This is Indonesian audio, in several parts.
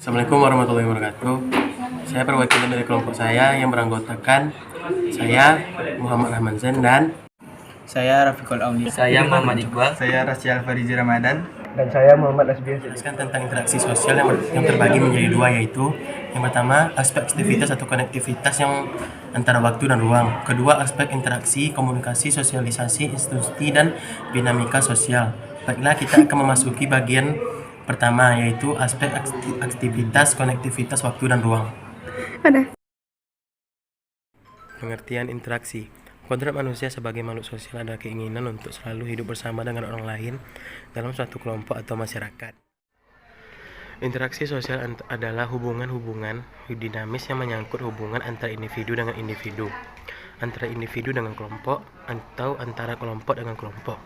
Assalamualaikum warahmatullahi wabarakatuh. Saya perwakilan dari kelompok saya yang beranggotakan saya Muhammad Rahman Zain dan Saya Rafiqul Auli. Saya Muhammad Iqbal. Saya Rasyal Farizi Ramadan. Dan saya Muhammad Asbian. menjelaskan tentang interaksi sosial yang terbagi menjadi dua, yaitu yang pertama aspek aktivitas atau konektivitas yang antara waktu dan ruang. Kedua, aspek interaksi, komunikasi, sosialisasi, institusi, dan dinamika sosial. Baiklah, kita akan memasuki bagian pertama, yaitu aspek aktivitas, konektivitas, waktu, dan ruang. Pengertian interaksi. Kodrat manusia sebagai makhluk sosial adalah keinginan untuk selalu hidup bersama dengan orang lain dalam suatu kelompok atau masyarakat. Interaksi sosial adalah hubungan-hubungan dinamis yang menyangkut hubungan antara individu dengan individu, antara individu dengan kelompok, atau antara kelompok dengan kelompok.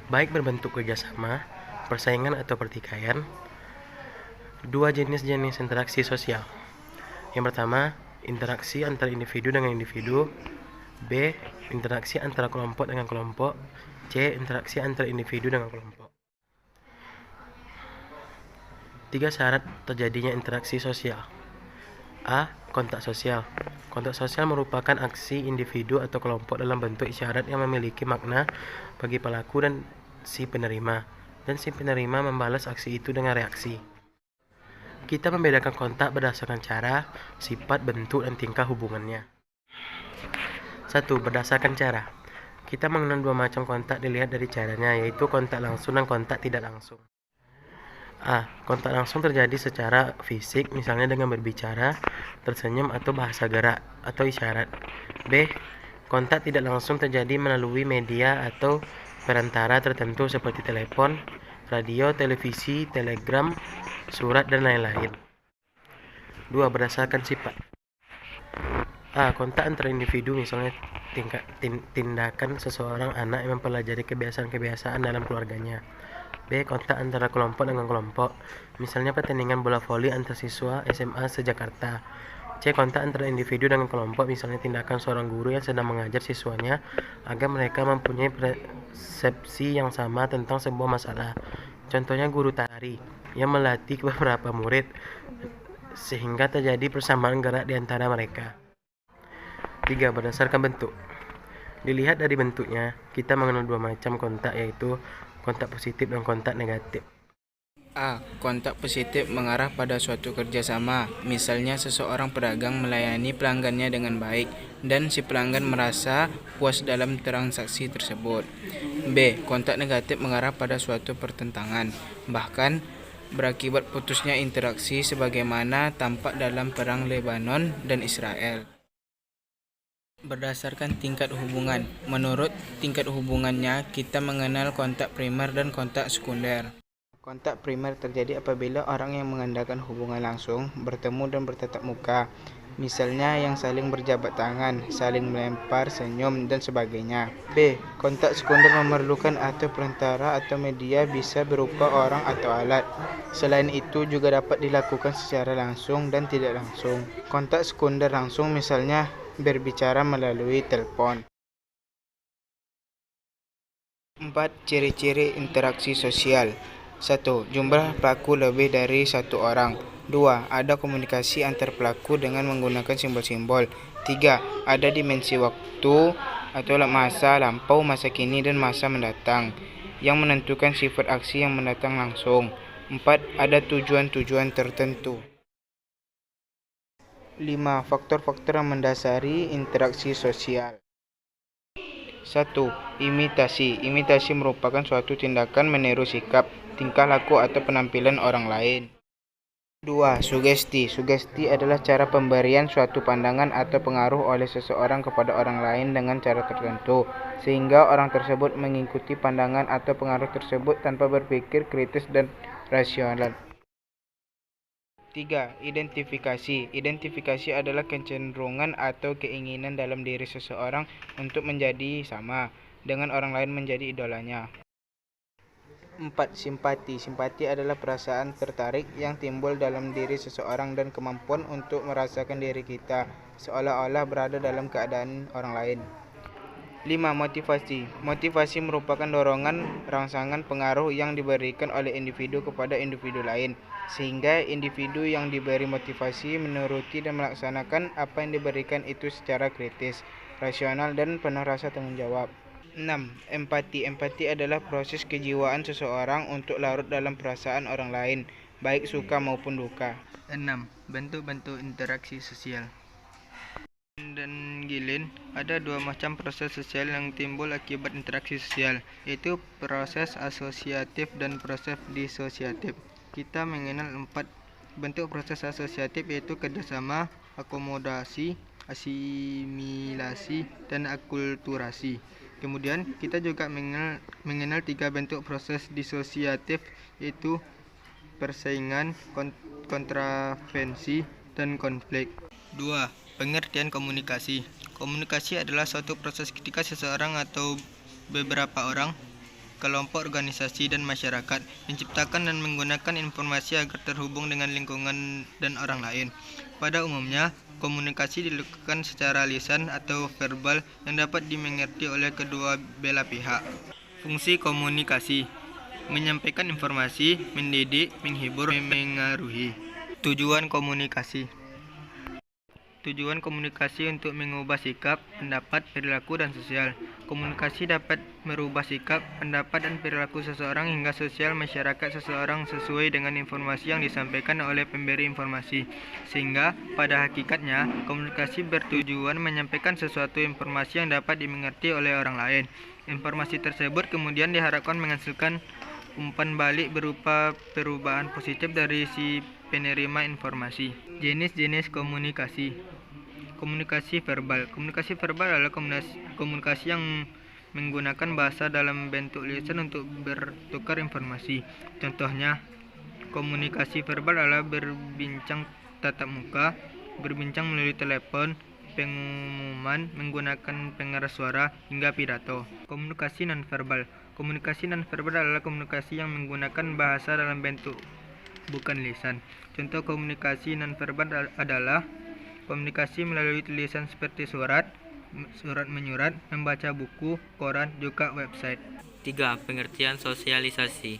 Baik berbentuk kerjasama, persaingan, atau pertikaian. Dua jenis-jenis interaksi sosial. Yang pertama, interaksi antara individu dengan individu. B. Interaksi antara kelompok dengan kelompok. C. Interaksi antara individu dengan kelompok. 3 syarat terjadinya interaksi sosial. A. Kontak sosial. Kontak sosial merupakan aksi individu atau kelompok dalam bentuk isyarat yang memiliki makna bagi pelaku dan si penerima, dan si penerima membalas aksi itu dengan reaksi. Kita membedakan kontak berdasarkan cara, sifat, bentuk, dan tingkah hubungannya. 1. Berdasarkan cara. Kita mengenal dua macam kontak dilihat dari caranya, yaitu kontak langsung dan kontak tidak langsung. A. Kontak langsung terjadi secara fisik, misalnya dengan berbicara, tersenyum, atau bahasa gerak atau isyarat. B. Kontak tidak langsung terjadi melalui media atau perantara tertentu seperti telepon, radio, televisi, telegram, surat, dan lain-lain. 2. Berdasarkan sifat. A. Kontak antara individu, misalnya tindakan seseorang anak yang mempelajari kebiasaan-kebiasaan dalam keluarganya. B. Kontak antara kelompok dengan kelompok, misalnya pertandingan bola voli antar siswa SMA se-Jakarta. C. Kontak antara individu dengan kelompok, misalnya tindakan seorang guru yang sedang mengajar siswanya agar mereka mempunyai persepsi yang sama tentang sebuah masalah. Contohnya guru tari yang melatih beberapa murid sehingga terjadi persamaan gerak di antara mereka. 3. Berdasarkan bentuk. Dilihat dari bentuknya, kita mengenal dua macam kontak, yaitu kontak positif dan kontak negatif. A. Kontak positif mengarah pada suatu kerjasama, misalnya seseorang pedagang melayani pelanggannya dengan baik dan si pelanggan merasa puas dalam transaksi tersebut. B. Kontak negatif mengarah pada suatu pertentangan, bahkan berakibat putusnya interaksi sebagaimana tampak dalam perang Lebanon dan Israel. Berdasarkan tingkat hubungan. Menurut tingkat hubungannya, kita mengenal kontak primer dan kontak sekunder. Kontak primer terjadi apabila orang yang mengandalkan hubungan langsung bertemu dan bertatap muka, misalnya yang saling berjabat tangan, saling melempar, senyum, dan sebagainya. B. Kontak sekunder memerlukan atau perantara atau media, bisa berupa orang atau alat. Selain itu juga dapat dilakukan secara langsung dan tidak langsung. Kontak sekunder langsung misalnya berbicara melalui telepon. 4. Ciri-ciri interaksi sosial. 1. Jumlah pelaku lebih dari satu orang. 2. Ada komunikasi antar pelaku dengan menggunakan simbol-simbol. 3. Ada dimensi waktu atau masa lampau, masa kini, dan masa mendatang yang menentukan sifat aksi yang mendatang langsung. 4. Ada tujuan-tujuan tertentu. 5. Faktor-faktor yang mendasari interaksi sosial. 1. Imitasi. Imitasi merupakan suatu tindakan meniru sikap, tingkah laku, atau penampilan orang lain. 2. Sugesti. Sugesti adalah cara pemberian suatu pandangan atau pengaruh oleh seseorang kepada orang lain dengan cara tertentu, sehingga orang tersebut mengikuti pandangan atau pengaruh tersebut tanpa berpikir kritis dan rasional. 3. Identifikasi. Identifikasi adalah kecenderungan atau keinginan dalam diri seseorang untuk menjadi sama dengan orang lain, menjadi idolanya. 4. Simpati. Simpati adalah perasaan tertarik yang timbul dalam diri seseorang dan kemampuan untuk merasakan diri kita seolah-olah berada dalam keadaan orang lain. 5. Motivasi. Motivasi merupakan dorongan, rangsangan, pengaruh yang diberikan oleh individu kepada individu lain sehingga individu yang diberi motivasi menuruti dan melaksanakan apa yang diberikan itu secara kritis, rasional, dan penuh rasa tanggung jawab. 6. Empati. Empati adalah proses kejiwaan seseorang untuk larut dalam perasaan orang lain, baik suka maupun duka. 6. Bentuk-bentuk interaksi sosial. Dan Gillen, ada dua macam proses sosial yang timbul akibat interaksi sosial, yaitu proses asosiatif dan proses disosiatif. Kita mengenal 4 bentuk proses asosiatif, yaitu kerjasama, akomodasi, asimilasi, dan akulturasi. Kemudian kita juga mengenal 3 bentuk proses disosiatif, yaitu persaingan, kontravensi, dan konflik. 2. Pengertian komunikasi. Komunikasi adalah suatu proses ketika seseorang atau beberapa orang, kelompok, organisasi, dan masyarakat menciptakan dan menggunakan informasi agar terhubung dengan lingkungan dan orang lain. Pada umumnya, komunikasi dilakukan secara lisan atau verbal yang dapat dimengerti oleh kedua belah pihak. Fungsi komunikasi: menyampaikan informasi, mendidik, menghibur, mengaruhi. Tujuan komunikasi: tujuan komunikasi untuk mengubah sikap, pendapat, perilaku, dan sosial. Komunikasi dapat merubah sikap, pendapat, dan perilaku seseorang hingga sosial masyarakat seseorang sesuai dengan informasi yang disampaikan oleh pemberi informasi. Sehingga, pada hakikatnya, komunikasi bertujuan menyampaikan sesuatu informasi yang dapat dimengerti oleh orang lain. Informasi tersebut kemudian diharapkan menghasilkan umpan balik berupa perubahan positif dari si penerima informasi. Jenis-jenis komunikasi. Komunikasi verbal. Komunikasi verbal adalah komunikasi yang menggunakan bahasa dalam bentuk lisan untuk bertukar informasi. Contohnya, komunikasi verbal adalah berbincang tatap muka, berbincang melalui telepon, pengumuman menggunakan pengeras suara, hingga pidato. Komunikasi nonverbal. Komunikasi nonverbal adalah komunikasi yang menggunakan bahasa dalam bentuk bukan lisan. Contoh komunikasi nonverbal adalah komunikasi melalui tulisan seperti surat menyurat, membaca buku, koran, juga website. 3. Pengertian sosialisasi.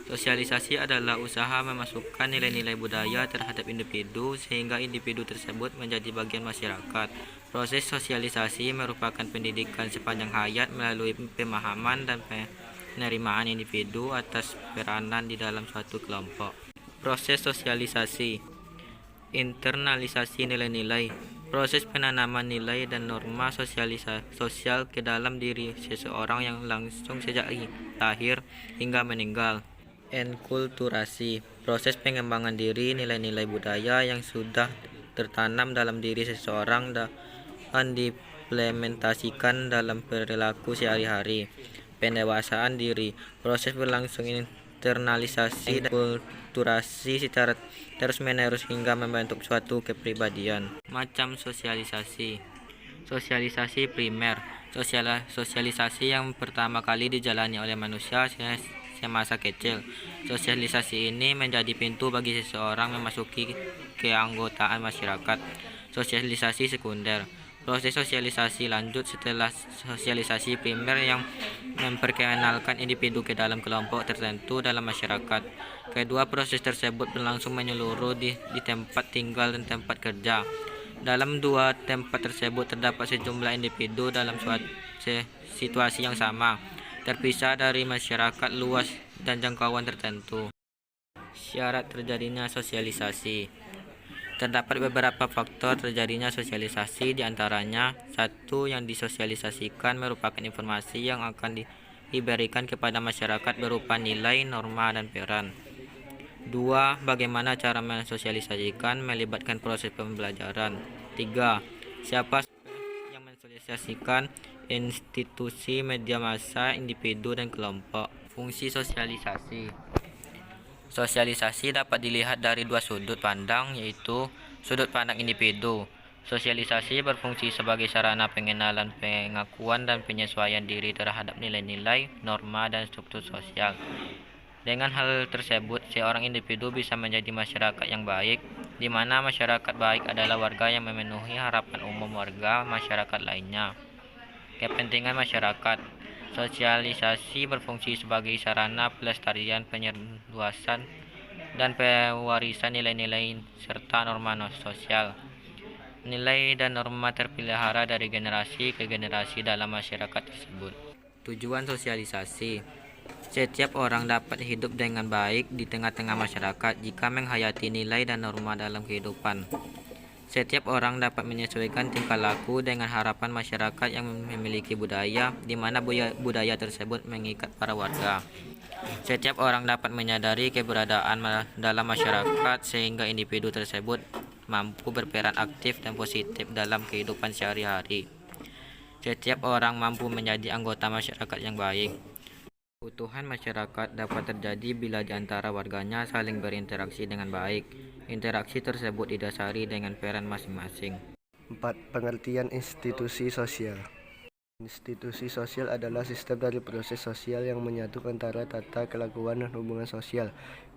Sosialisasi adalah usaha memasukkan nilai-nilai budaya terhadap individu sehingga individu tersebut menjadi bagian masyarakat. Proses sosialisasi merupakan pendidikan sepanjang hayat melalui pemahaman dan penerimaan individu atas peranan di dalam suatu kelompok. Proses sosialisasi. Internalisasi nilai-nilai. Proses penanaman nilai dan norma sosial ke dalam diri seseorang yang langsung sejak lahir hingga meninggal. Enkulturasi. Proses pengembangan diri nilai-nilai budaya yang sudah tertanam dalam diri seseorang dan diimplementasikan dalam perilaku sehari-hari. Pendewasaan diri. Proses berlangsung internalisasi dan kulturasi secara terus-menerus hingga membentuk suatu kepribadian. Macam sosialisasi. Sosialisasi primer. Sosialisasi yang pertama kali dijalani oleh manusia semasa kecil. Sosialisasi ini menjadi pintu bagi seseorang memasuki keanggotaan masyarakat. Sosialisasi sekunder. Proses sosialisasi lanjut setelah sosialisasi primer yang memperkenalkan individu ke dalam kelompok tertentu dalam masyarakat. Kedua proses tersebut berlangsung menyeluruh di tempat tinggal dan tempat kerja. Dalam dua tempat tersebut terdapat sejumlah individu dalam suatu situasi yang sama, terpisah dari masyarakat luas dan jangkauan tertentu. Syarat terjadinya sosialisasi. Terdapat beberapa faktor terjadinya sosialisasi, diantaranya: 1. Yang disosialisasikan merupakan informasi yang akan diberikan kepada masyarakat berupa nilai, norma, dan peran. 2. Bagaimana cara mensosialisasikan melibatkan proses pembelajaran. 3. Siapa yang mensosialisasikan, institusi, media massa, individu, dan kelompok. Fungsi sosialisasi. Sosialisasi dapat dilihat dari dua sudut pandang, yaitu sudut pandang individu. Sosialisasi berfungsi sebagai sarana pengenalan, pengakuan, dan penyesuaian diri terhadap nilai-nilai, norma, dan struktur sosial. Dengan hal tersebut, seorang individu bisa menjadi masyarakat yang baik, di mana masyarakat baik adalah warga yang memenuhi harapan umum warga masyarakat lainnya. Kepentingan masyarakat. Sosialisasi berfungsi sebagai sarana pelestarian, penyeluasan, dan pewarisan nilai-nilai serta norma sosial. Nilai dan norma terpelihara dari generasi ke generasi dalam masyarakat tersebut. Tujuan sosialisasi. Setiap orang dapat hidup dengan baik di tengah-tengah masyarakat jika menghayati nilai dan norma dalam kehidupan. Setiap orang dapat menyesuaikan tingkah laku dengan harapan masyarakat yang memiliki budaya, di mana budaya tersebut mengikat para warga. Setiap orang dapat menyadari keberadaan dalam masyarakat sehingga individu tersebut mampu berperan aktif dan positif dalam kehidupan sehari-hari. Setiap orang mampu menjadi anggota masyarakat yang baik. Keutuhan masyarakat dapat terjadi bila di antara warganya saling berinteraksi dengan baik. Interaksi tersebut didasari dengan peran masing-masing. 4. Pengertian institusi sosial. Institusi sosial adalah sistem dari proses sosial yang menyatu antara tata kelakuan dan hubungan sosial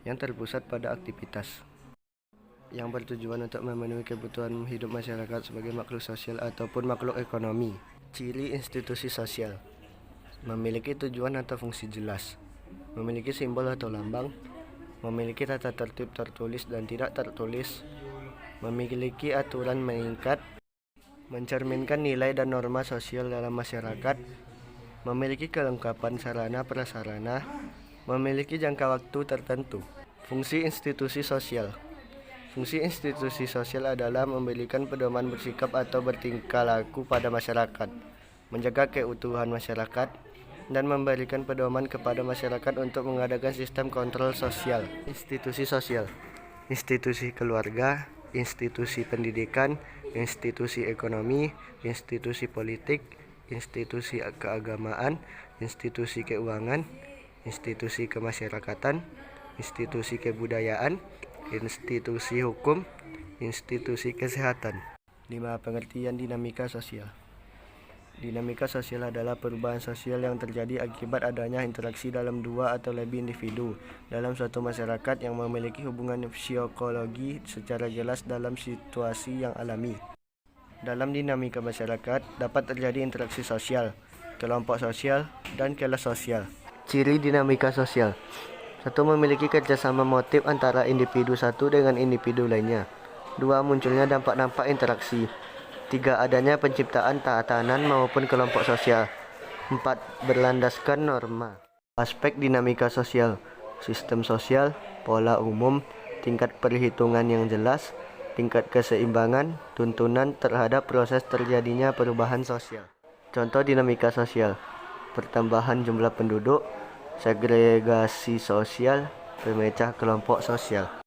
yang terpusat pada aktivitas yang bertujuan untuk memenuhi kebutuhan hidup masyarakat sebagai makhluk sosial ataupun makhluk ekonomi. Ciri institusi sosial: memiliki tujuan atau fungsi jelas, memiliki simbol atau lambang, memiliki tata tertib tertulis dan tidak tertulis, memiliki aturan mengikat, mencerminkan nilai dan norma sosial dalam masyarakat, memiliki kelengkapan sarana prasarana, memiliki jangka waktu tertentu. Fungsi institusi sosial. Fungsi institusi sosial adalah memberikan pedoman bersikap atau bertingkah laku pada masyarakat, menjaga keutuhan masyarakat, dan memberikan pedoman kepada masyarakat untuk mengadakan sistem kontrol sosial. Institusi sosial: institusi keluarga, institusi pendidikan, institusi ekonomi, institusi politik, institusi keagamaan, institusi keuangan, institusi kemasyarakatan, institusi kebudayaan, institusi hukum, institusi kesehatan. 5. Pengertian dinamika sosial. Dinamika sosial adalah perubahan sosial yang terjadi akibat adanya interaksi dalam dua atau lebih individu dalam suatu masyarakat yang memiliki hubungan psikologi secara jelas dalam situasi yang alami. Dalam dinamika masyarakat dapat terjadi interaksi sosial, kelompok sosial, dan kelas sosial. Ciri dinamika sosial: 1. Memiliki kerjasama motif antara individu satu dengan individu lainnya. 2. Munculnya dampak-dampak interaksi. 3. Adanya penciptaan tatanan maupun kelompok sosial. 4. Berlandaskan norma. Aspek dinamika sosial: sistem sosial, pola umum, tingkat perhitungan yang jelas, tingkat keseimbangan, tuntunan terhadap proses terjadinya perubahan sosial. Contoh dinamika sosial: pertambahan jumlah penduduk, segregasi sosial, pemecah kelompok sosial.